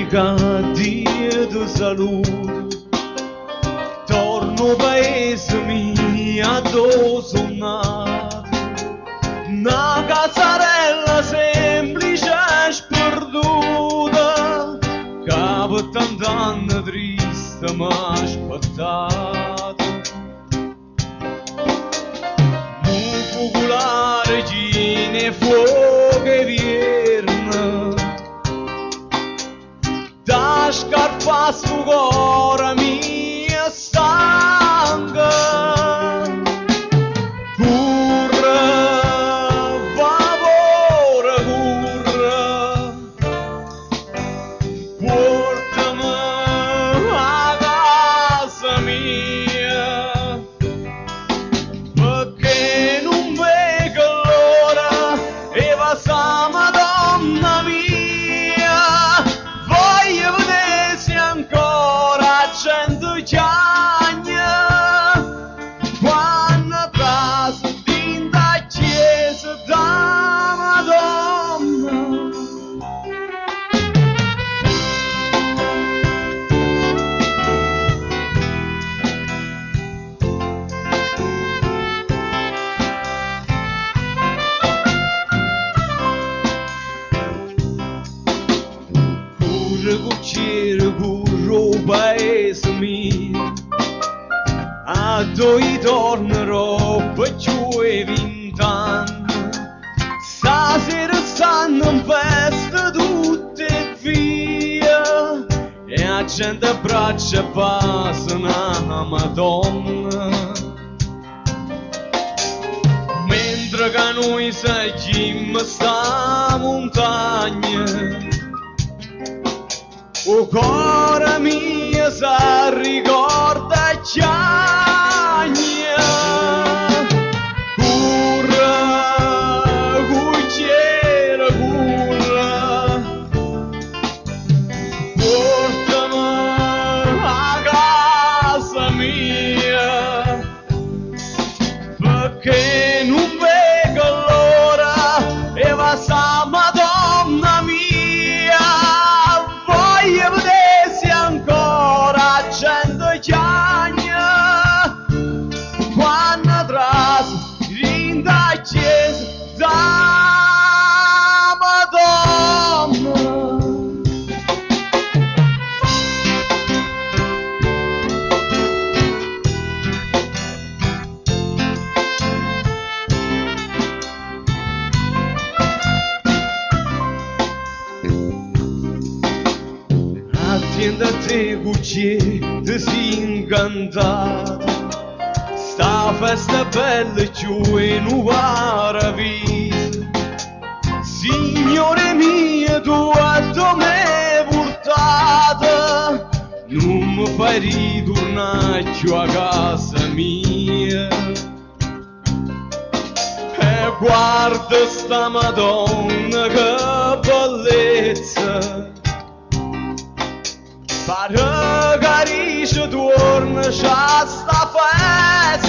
domenica dia di saluto, torno paese mio dove sono nato, una casarella semplice e sperduta, che per tant'anni triste mi ha aspettato. Un focolare gine fuoco e vierne, da scarpa su cuore mia stanca, curre, vapore curre, portami a casa mia, perché non vedo l'ora e va sa Madonna mia, voglio vedere se ancora accendo chiagna, quando passa in da chiesa da Madonna. Curre cucciere curro paese mio, a dove tornerò per più e 20 anni, stasera stanno in festa tutte e via, e la gente abbraccia e passa una Madonna, mentre che noi seguiamo sta montagna, o cuore mio sa ricorda chiagna, curre, cucciere curre, portami a casa mia, perché non vedo l'ora e va sa Madonna mia, voglio vedere se ancora accendo chiagna, quando trasi in da chiesa da Madonna. Attendo a te cucciere disincantato, sta festa bella giù e non va vita, Signore mio tu a dove portata, non mi fai ritornare più a casa mia, e guarda sta Madonna che bellezza, pare che riesce torna a sta festa.